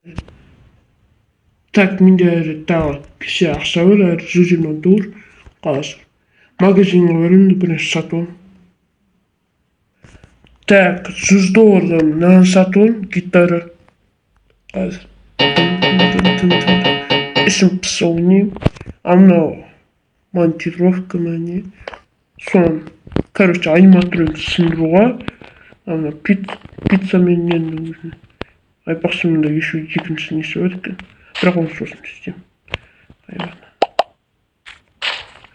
Так, менде тағы кіші ақша бар, әрі $120 қазір. Магазинге барамын, бірінші сатып аламын. Так, $100 нан сатып аламын, гитара. Қазір. Ішім пыса ойнаймын. А мынау монтировка ма не? Соны, короче, аниматронды сындыруға. Ана пиццамен енді өзіне. Айпақсымында еще екінші несі бар екен. Бірақ оны сосын істеймін. Ладно.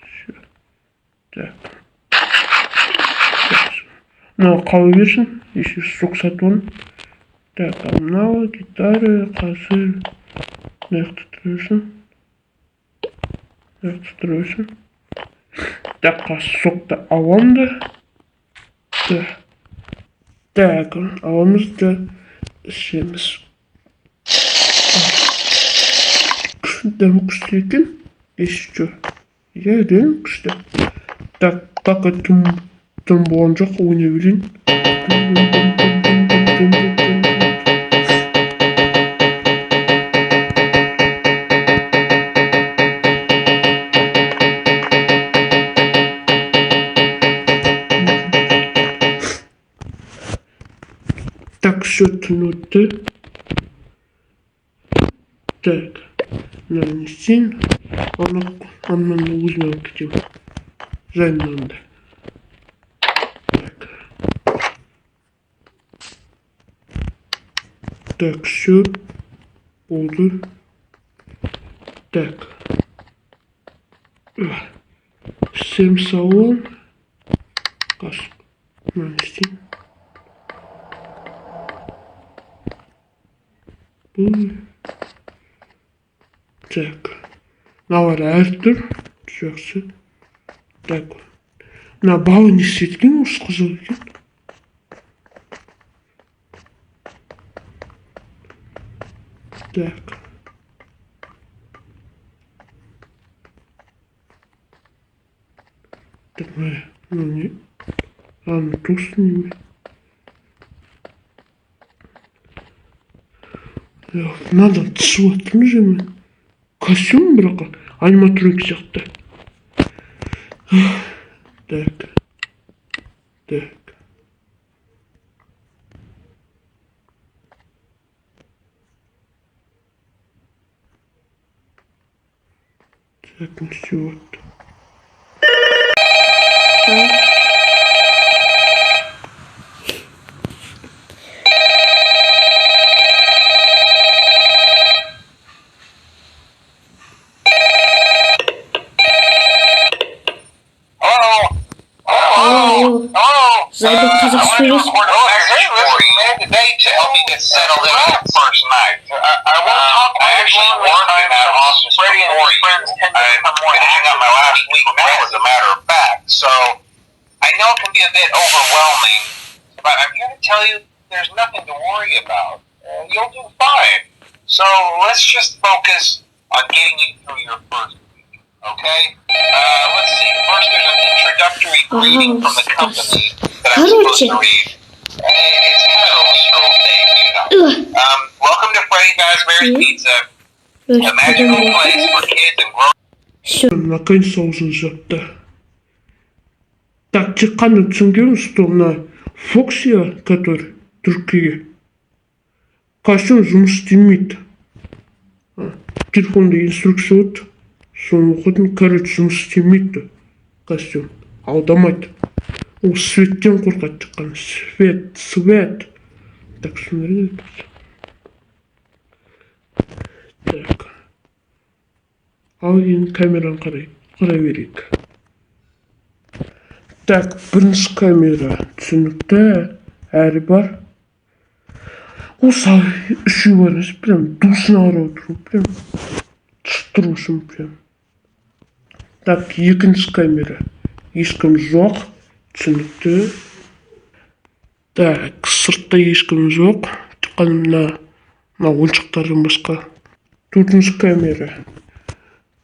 Все. Так. Мынау қала берсін. Еще сок сатып аламын. Так, а мынау гитара қазір. Мынақты тұрсын. Мынақты тұрсын. Так, қазір сокты аламын да. Так, аламыз да ішеміз. Дәмі күшті екен. Еще. Я реально күшті. Так, пока тым болған жоқ, ойнай берейін. Так, все тынуды. Так, мынаны істейін. Аннан өзіме алып кетемін. Жайынан да. Так, все. Болды. Так. Всем салон. Мынаны істейін. Так. Мыналар әртүр. Жақсы. Так. Мына балы не істеткен осы қызыл екен. Так. Так, ну не. Ладно, тут с ними. Надо суатым же. Костюм бірақ аниматроник сияқты. Так. Так. Так, ну все вот. Зайду в Казах Спирис. Today to help me get settled in that first night. I actually worked in that office before you. I'm finishing up my last week now, as a matter of fact. So I know it can be a bit overwhelming, but I'm here to tell you there's nothing to worry about. You'll do fine. So let's just focus on getting you through your first week, okay? Let's see. First, there's an introductory greeting from the company that I'm supposed to read. It's kind of a legal thing, you know. Welcome to Freddy Fazbear's Pizza, a magical place for kids and grown. Все, наконец-то уже жапты. Так, шыққанды түсінген что мына Фоксия, который Түркияге. Костюм жұмыс істемейді. Телефонда инструкция өтті. Соны оқыдым, короче, жұмыс істемейді костюм. Алдамайды. Ол светтен қорқады шыққан. Свет. Так, смотри. Так. Ал енді камераны қарай берейік. Так, бірінші камера түсінікті, әрі бар. Осы үші бар, прям душына қарап отыру, прям тұштыру үшін прям. Так, екінші камера. Ешкім жоқ, түсінікті. Так, сыртта ешкім жоқ. Тыққан мына ойыншықтардан басқа. Төртінші камера.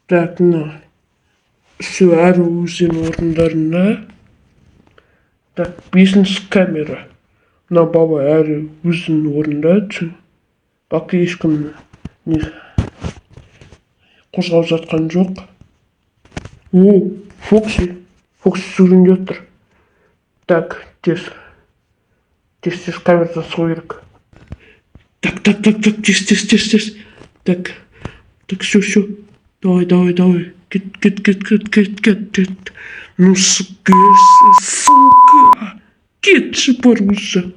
Так, мына үші әрі өзінің орындарында. Так, бесінші камера. Мына баба әрі өзінің орында. Бакі ешкім не қозғалып жатқан жоқ. О, Фокси сүрінде отыр. Так, тез камерадан шығу керек. Так, тез. Так, все. Давай. Кет. Ну, сука. Кетші бар уже.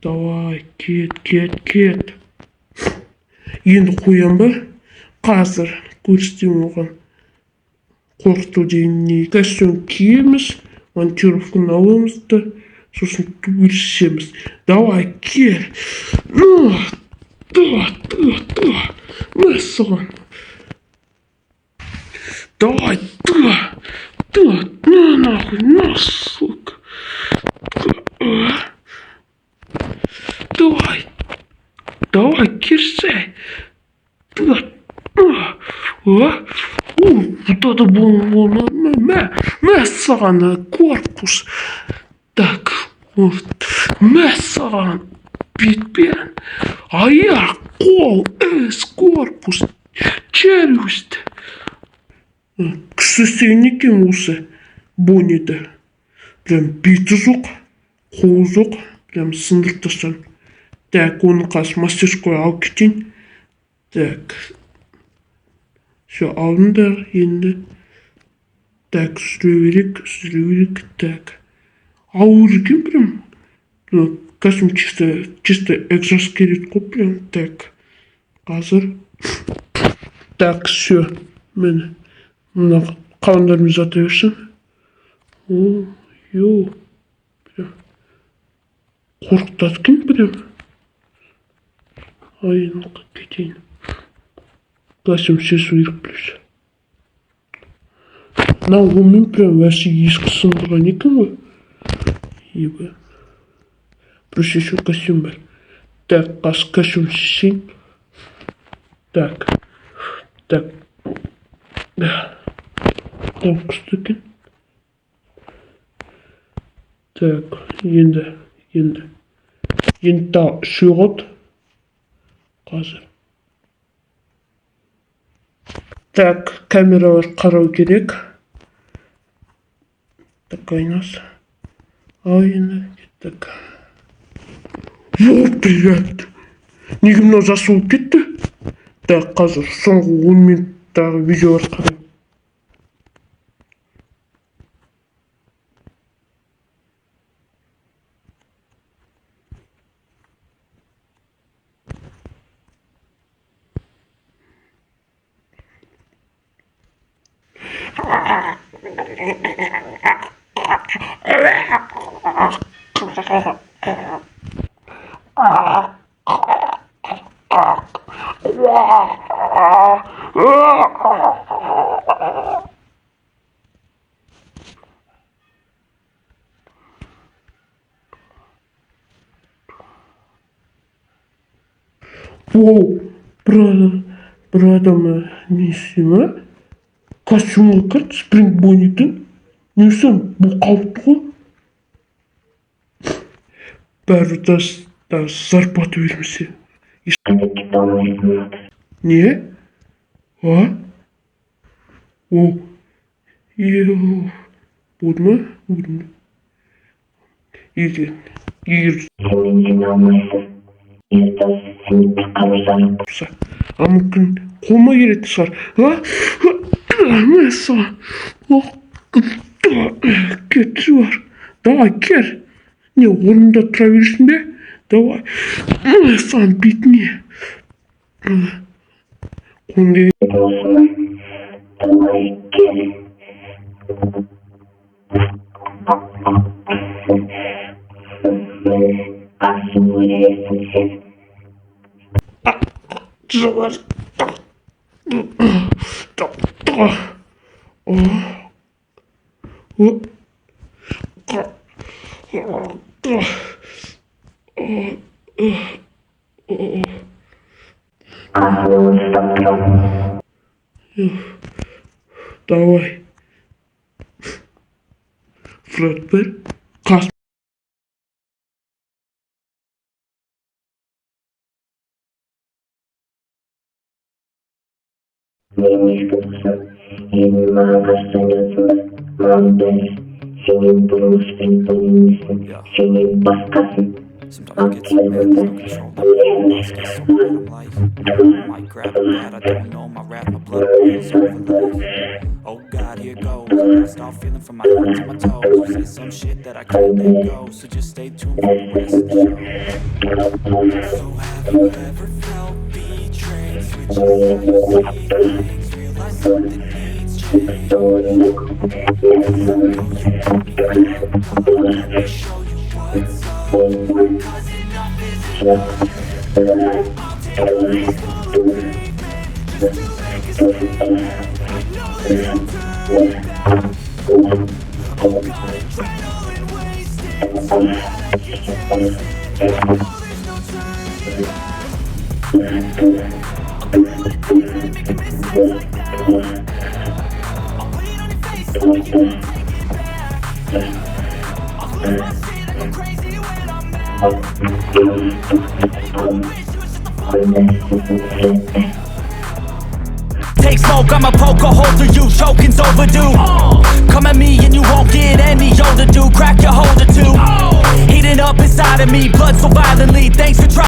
Давай, кет. Енді қоям ба? Қазір көрсетем оған. Қорқыту деген не? Костюм киеміз, монтировканы аламыз да, сосын түгелсеміз. Давай, кел. Ну, да. На соған. Давай, да. На нахуй, на, сука. Давай, кирсай. Да. Вот это было. Мә саған корпус. Так, вот. Мә саған бетпен. Аяқ, қол, корпус, челюсть. Кісі істеген екен осы Бонниді. Прям беті жоқ, қолы жоқ, прям сындырып тастадым. Так, оны қазір мастерскойға алып кетейін. Так. Все, алдым енді. Так, сүре берек. Так. Ауыр екен прям. Костюм чисто экзоскелет қой прям. Так. Қазір. Так, все. Міне. Мына қаландармен зата берсем. Прям. Қорқытады екен прям. Айынға кетейін. Костюм сесу керек плюс. Онымен прям вәсі ескі сындырған екен ғой. Еба. Плюс еще костюм бар. Так, костюм сесейін. Так. Там құсты екен. Так, енді тағы үшеу қазір. Так, камералар қарау керек. Так, айнас. Енді, так. Вот, блядь. Неге мынау жасуылып кетті? Так, қазір соңғы 10 минуттағы видеолар қарау. Оу, бір адам несі ма? Костюмға кірді, Спринг Боннидің. Несі, бұл қауіпті ғой. Бәрі зарплата бермесе. Не? А? О, болды ма? Егер а мүмкін қолыма келетін шығар. Мәссаған. Кетші бар. Давай, кел. Не, орнында тұра бересің бе? Давай. Мәссаған бетіне. Қонды. Давай, кел. Жоғар. Давай. Фред бір. Ненешко душа, един магазин, мандей, синим брушкин понесен, синим баскасен. Sometimes it gets so mad, there's no control. The boss gets so mad, I'm like, I might grab a bat, I don't know, my rap, my blood is overload. Oh God, here goes. I start feeling from my head to my toes. Say some shit that I can't let go, so just stay tuned for the rest of the show. So have you ever felt betrayed? Switching things, realize something needs change. Let me show you what's up. Cause enough is enough. I'll take this for a repeat, just to make us feel bad. No, there's no turning back. Oh God, adrenaline wasted. So no, there's no turning back. I'm really good at making mistakes like that. I'll put it on your face so we can laugh and make it bad. I'll lose my shit, I go crazy when I'm mad. I wish you would shut the fuck up. Take smoke, I'ma poke a hole through you, choking's overdue. Come at me and you won't get any older, dude. Crack your holder too. Heating up inside of me, blood so violently. Thanks for trying.